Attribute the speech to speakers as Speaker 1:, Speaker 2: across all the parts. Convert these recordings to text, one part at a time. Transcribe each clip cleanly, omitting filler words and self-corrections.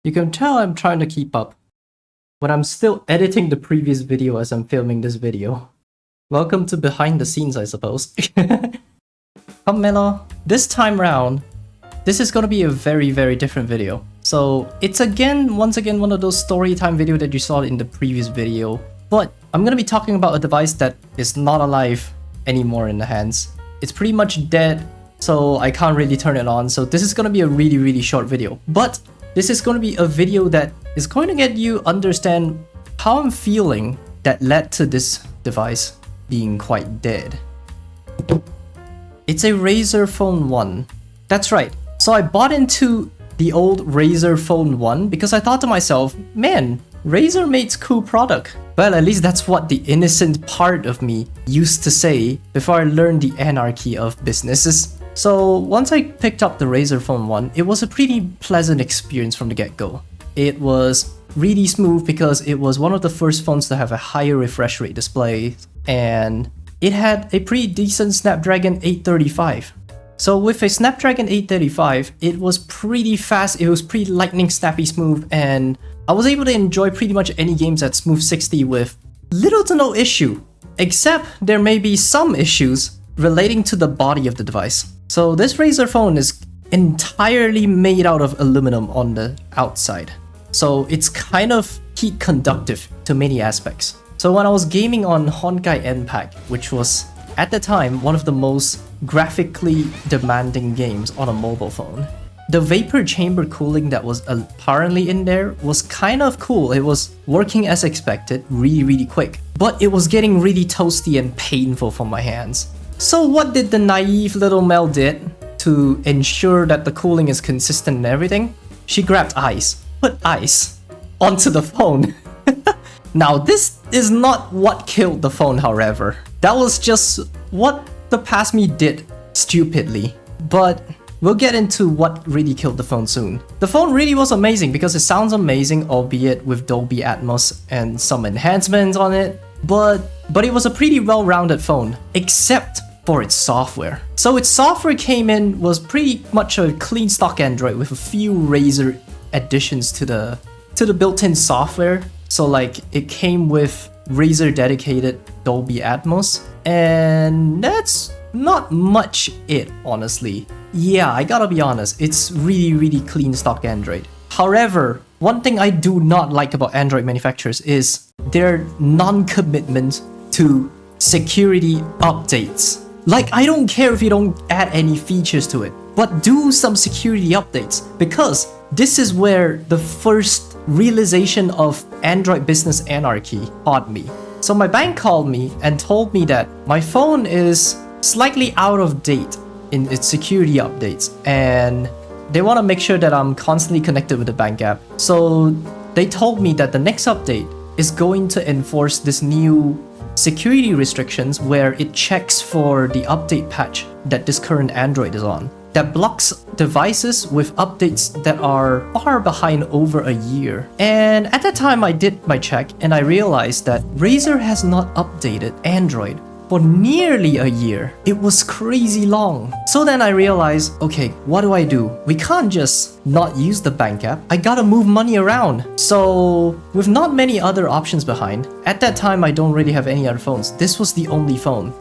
Speaker 1: You can tell I'm trying to keep up, but I'm still editing the previous video as I'm filming this video. Welcome to behind the scenes, I suppose. Come Melo. This time round, this is gonna be a very different video. So it's once again one of those story time video that you saw in the previous video, but I'm gonna be talking about a device that is not alive anymore in the hands. It's pretty much dead, so I can't really turn it on. So this is gonna be a really short video, but this is going to be a video that is going to get you understand how I'm feeling that led to this device being quite dead. It's a Razer Phone 1. That's right. So I bought into the old Razer Phone 1 because I thought to myself, man, Razer makes cool product. Well, at least that's what the innocent part of me used to say before I learned the anarchy of businesses. So once I picked up the Razer Phone 1, it was a pretty pleasant experience from the get-go. It was really smooth because it was one of the first phones to have a higher refresh rate display, and it had a pretty decent Snapdragon 835. So with a Snapdragon 835, it was pretty fast, it was pretty lightning snappy smooth, and I was able to enjoy pretty much any games at Smooth 60 with little to no issue, except there may be some issues relating to the body of the device. So this Razer phone is entirely made out of aluminum on the outside. So it's kind of heat conductive to many aspects. So when I was gaming on Honkai Impact, which was at the time one of the most graphically demanding games on a mobile phone, the vapor chamber cooling that was apparently in there was kind of cool. It was working as expected, really quick, but it was getting really toasty and painful for my hands. So what did the naive little Mel did to ensure that the cooling is consistent and everything? She grabbed ice, put ice onto the phone. Now this is not what killed the phone, however. That was just what the past me did stupidly. But we'll get into what really killed the phone soon. The phone really was amazing because it sounds amazing, albeit with Dolby Atmos and some enhancements on it. But it was a pretty well-rounded phone, except for its software. So its software came in was pretty much a clean stock Android with a few Razer additions to the built-in software. So like it came with Razer dedicated Dolby Atmos, and that's not much it, honestly. Yeah, I gotta be honest, it's really clean stock Android. However, one thing I do not like about Android manufacturers is their non-commitment to security updates. Like, I don't care if you don't add any features to it, but do some security updates, because this is where the first realization of Android business anarchy caught me. So my bank called me and told me that my phone is slightly out of date in its security updates, and they want to make sure that I'm constantly connected with the bank app. So they told me that the next update is going to enforce this new security restrictions where it checks for the update patch that this current Android is on, that blocks devices with updates that are far behind over a year. And at that time I did my check and I realized that Razer has not updated Android for nearly a year. It was crazy long. So then I realized, okay, what do? We can't just not use the bank app. I gotta move money around. So with not many other options behind, at that time I don't really have any other phones. This was the only phone.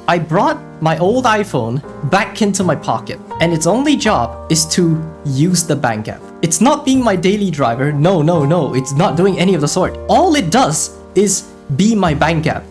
Speaker 1: I brought my old iPhone back into my pocket, and its only job is to use the bank app. It's not being my daily driver. No, it's not doing any of the sort. All it does is be my bank app.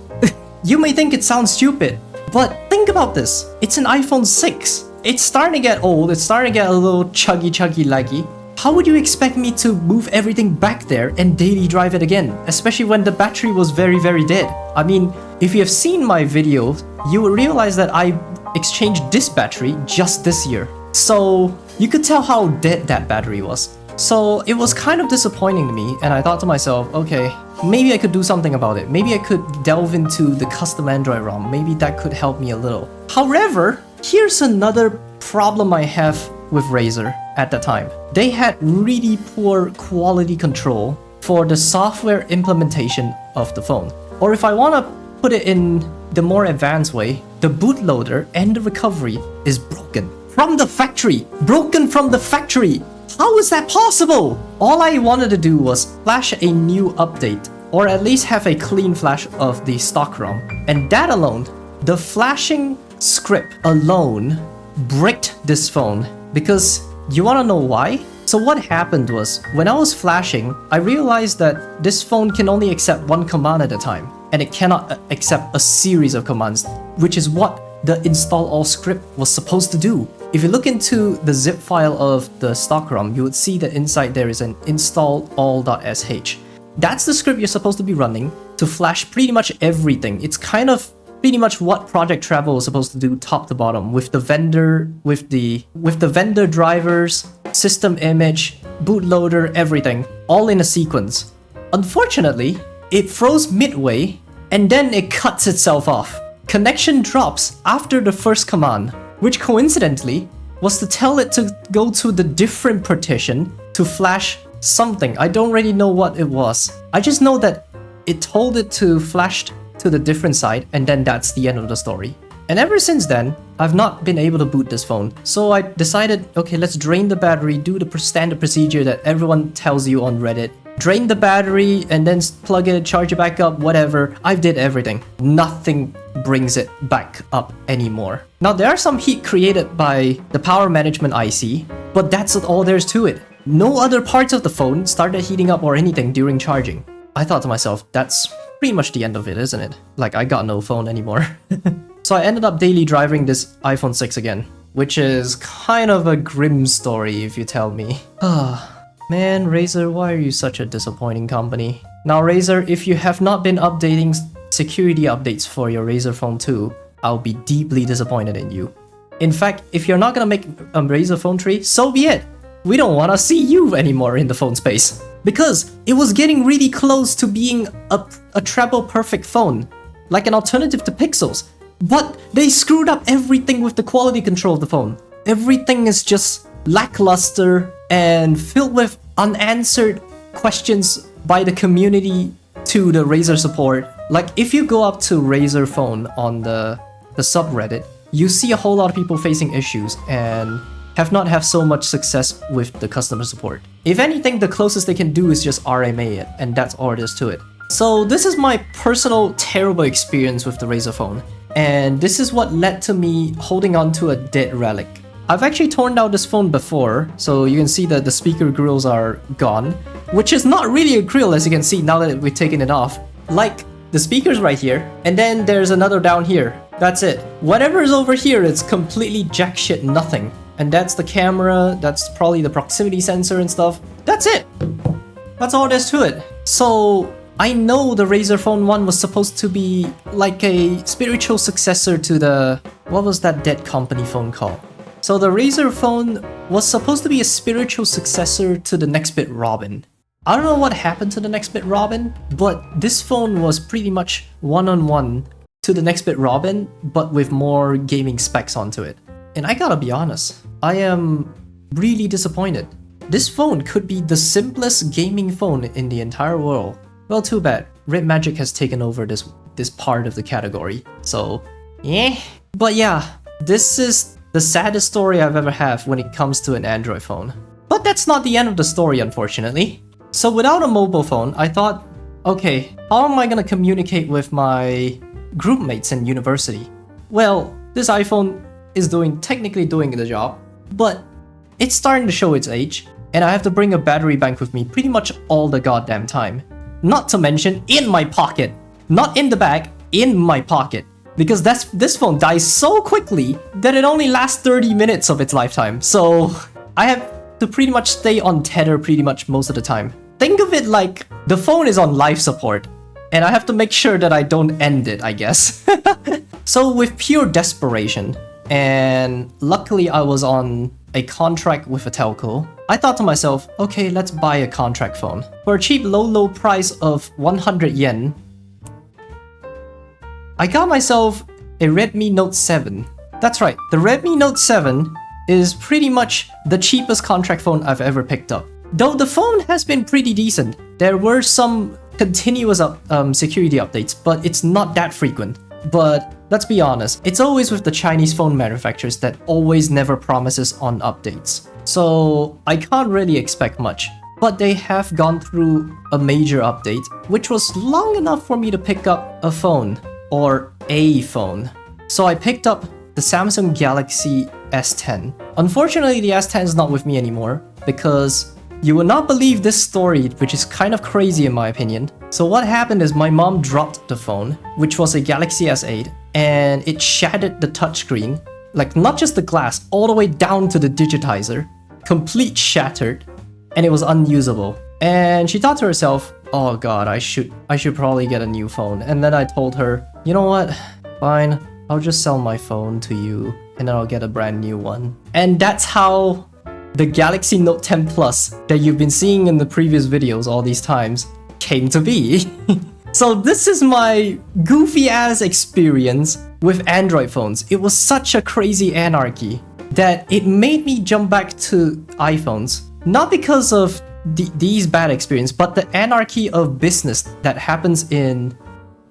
Speaker 1: You may think it sounds stupid, but think about this. It's an iPhone 6. It's starting to get old, it's starting to get a little chuggy laggy. How would you expect me to move everything back there and daily drive it again? Especially when the battery was very dead. I mean, if you have seen my videos, you will realize that I exchanged this battery just this year. So you could tell how dead that battery was. So it was kind of disappointing to me, and I thought to myself, okay, maybe I could do something about it. Maybe I could delve into the custom Android ROM. Maybe that could help me a little. However, here's another problem I have with Razer at the time. They had really poor quality control for the software implementation of the phone. Or if I want to put it in the more advanced way, the bootloader and the recovery is broken. From the factory! Broken from the factory! How is that possible? All I wanted to do was flash a new update, or at least have a clean flash of the stock ROM. And that alone, the flashing script alone, bricked this phone. Because you wanna know why? So what happened was, when I was flashing, I realized that this phone can only accept one command at a time, and it cannot accept a series of commands, which is what the install all script was supposed to do. If you look into the zip file of the stock ROM, you would see that inside there is an install all.sh. That's the script you're supposed to be running to flash pretty much everything. It's kind of pretty much what Project Travel is supposed to do top to bottom, with the vendor, with the vendor drivers, system image, bootloader, everything, all in a sequence. Unfortunately, it froze midway and then it cuts itself off. Connection drops after the first command, which coincidentally was to tell it to go to the different partition to flash something. I don't really know what it was. I just know that it told it to flash to the different side, and then that's the end of the story. And ever since then, I've not been able to boot this phone. So I decided, okay, let's drain the battery, do the standard procedure that everyone tells you on Reddit. Drain the battery and then plug it, charge it back up, whatever. I did everything. Nothing brings it back up anymore. Now there are some heat created by the power management IC, but that's all there's to it. No other parts of the phone started heating up or anything during charging. I thought to myself, that's pretty much the end of it, isn't it? Like, I got no phone anymore. So I ended up daily driving this iPhone 6 again, which is kind of a grim story if you tell me. Man, Razer, why are you such a disappointing company? Now Razer, if you have not been updating security updates for your Razer Phone 2, I'll be deeply disappointed in you. In fact, if you're not gonna make a Razer Phone 3, so be it! We don't wanna see you anymore in the phone space. Because it was getting really close to being a treble perfect phone, like an alternative to Pixels. But they screwed up everything with the quality control of the phone. Everything is just lackluster and filled with unanswered questions by the community to the Razer support. Like, if you go up to Razer Phone on the subreddit, you see a whole lot of people facing issues and have not had so much success with the customer support. If anything, the closest they can do is just RMA it, and that's all there is to it. So this is my personal terrible experience with the Razer Phone, and this is what led to me holding on to a dead relic. I've actually torn down this phone before, so you can see that the speaker grills are gone, which is not really a grill, as you can see now that we've taken it off. Like, the speaker's right here, and then there's another down here. That's it. Whatever is over here, it's completely jack shit nothing. And that's the camera, that's probably the proximity sensor and stuff. That's it! That's all there's to it. So, I know the Razer Phone 1 was supposed to be like a spiritual successor to the... what was that dead company phone called? So the Razer Phone was supposed to be a spiritual successor to the Nextbit Robin. I don't know what happened to the Nextbit Robin, but this phone was pretty much one-on-one to the Nextbit Robin, but with more gaming specs onto it. And I gotta be honest, I am really disappointed. This phone could be the simplest gaming phone in the entire world. Well, too bad. Red Magic has taken over this part of the category. So, yeah. But yeah, this is the saddest story I've ever had when it comes to an Android phone. But that's not the end of the story, unfortunately. So without a mobile phone, I thought, okay, how am I gonna communicate with my group mates in university? Well, this iPhone is technically doing the job, but it's starting to show its age, and I have to bring a battery bank with me pretty much all the goddamn time. Not to mention in my pocket. Not in the bag, in my pocket. Because this phone dies so quickly that it only lasts 30 minutes of its lifetime. So I have to pretty much stay on tether pretty much most of the time. Think of it like the phone is on life support, and I have to make sure that I don't end it, I guess. So with pure desperation, and luckily I was on a contract with a telco, I thought to myself, okay, let's buy a contract phone. For a cheap low price of 100 yen, I got myself a Redmi Note 7. That's right, the Redmi Note 7 is pretty much the cheapest contract phone I've ever picked up. Though the phone has been pretty decent, there were some continuous security updates, but it's not that frequent. But let's be honest, it's always with the Chinese phone manufacturers that always never promises on updates. so I can't really expect much. But they have gone through a major update, which was long enough for me to pick up a phone, or a phone. So I picked up the Samsung Galaxy S10. Unfortunately, the S10 is not with me anymore, because you will not believe this story, which is kind of crazy in my opinion. So what happened is my mom dropped the phone, which was a Galaxy S8, and it shattered the touchscreen. Like, not just the glass, all the way down to the digitizer. Complete shattered, and it was unusable. And she thought to herself, oh god, I should probably get a new phone. And then I told her, you know what, fine, I'll just sell my phone to you, and then I'll get a brand new one. And that's how the Galaxy Note 10 Plus that you've been seeing in the previous videos all these times came to be. So this is my goofy ass experience with Android phones. It was such a crazy anarchy that it made me jump back to iPhones. Not because of these bad experiences, but the anarchy of business that happens in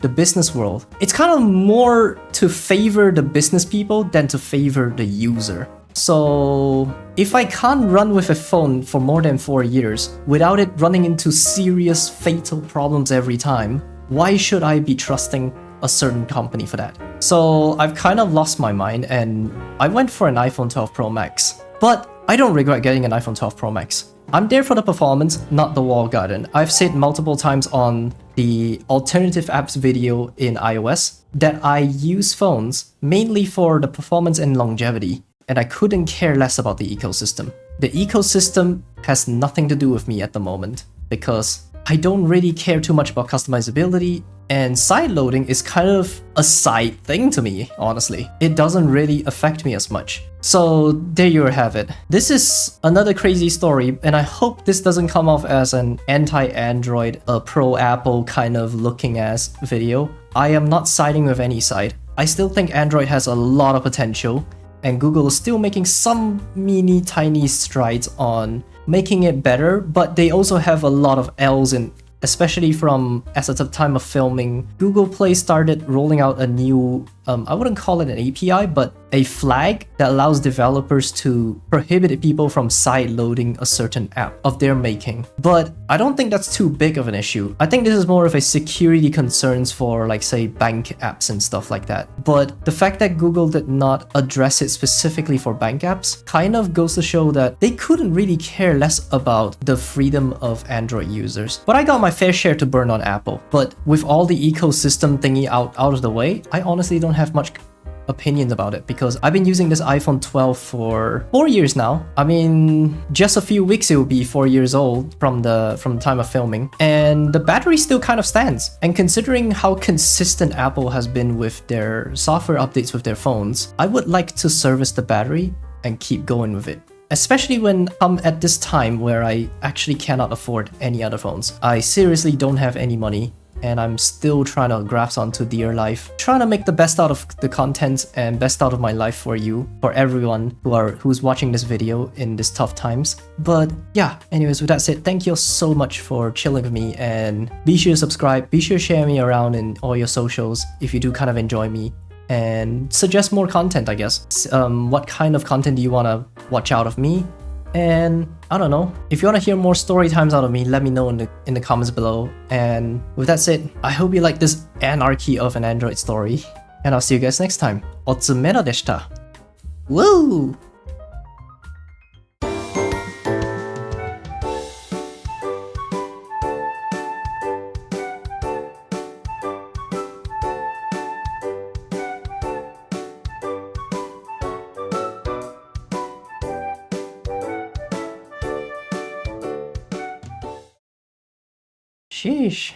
Speaker 1: the business world. It's kind of more to favor the business people than to favor the user. So if I can't run with a phone for more than 4 years without it running into serious fatal problems every time, why should I be trusting a certain company for that? So I've kind of lost my mind and I went for an iPhone 12 Pro Max. But I don't regret getting an iPhone 12 Pro Max. I'm there for the performance, not the walled garden. I've said multiple times on the alternative apps video in iOS that I use phones mainly for the performance and longevity. And I couldn't care less about the ecosystem. The ecosystem has nothing to do with me at the moment because I don't really care too much about customizability, and sideloading is kind of a side thing to me, honestly. It doesn't really affect me as much. So there you have it. This is another crazy story, and I hope this doesn't come off as an anti-Android, pro-Apple kind of looking ass video. I am not siding with any side. I still think Android has a lot of potential, and Google is still making some tiny strides on making it better, but they also have a lot of L's in, especially from as at the time of filming. Google Play started rolling out a new, I wouldn't call it an API, but a flag that allows developers to prohibit people from side-loading a certain app of their making. But I don't think that's too big of an issue. I think this is more of a security concerns for, like, say, bank apps and stuff like that. But the fact that Google did not address it specifically for bank apps kind of goes to show that they couldn't really care less about the freedom of Android users. But I got my fair share to burn on Apple. But with all the ecosystem thingy out of the way, I honestly don't have much opinions about it because I've been using this iPhone 12 for 4 years now. I mean, just a few weeks it will be 4 years old from the time of filming, and the battery still kind of stands. And considering how consistent Apple has been with their software updates with their phones, I would like to service the battery and keep going with it. Especially when I'm at this time where I actually cannot afford any other phones. I seriously don't have any money, and I'm still trying to grasp onto dear life, trying to make the best out of the content and best out of my life for you, for everyone who's watching this video in these tough times. But yeah, anyways, with that said, thank you so much for chilling with me, and be sure to subscribe, be sure to share me around in all your socials if you do kind of enjoy me, and suggest more content, I guess. What kind of content do you want to watch out of me? And I don't know, if you want to hear more story times out of me, let me know in the comments below. And with that said, I hope you like this anarchy of an Android story, and I'll see you guys next time. Otsumero deshita. Woo! Sheesh.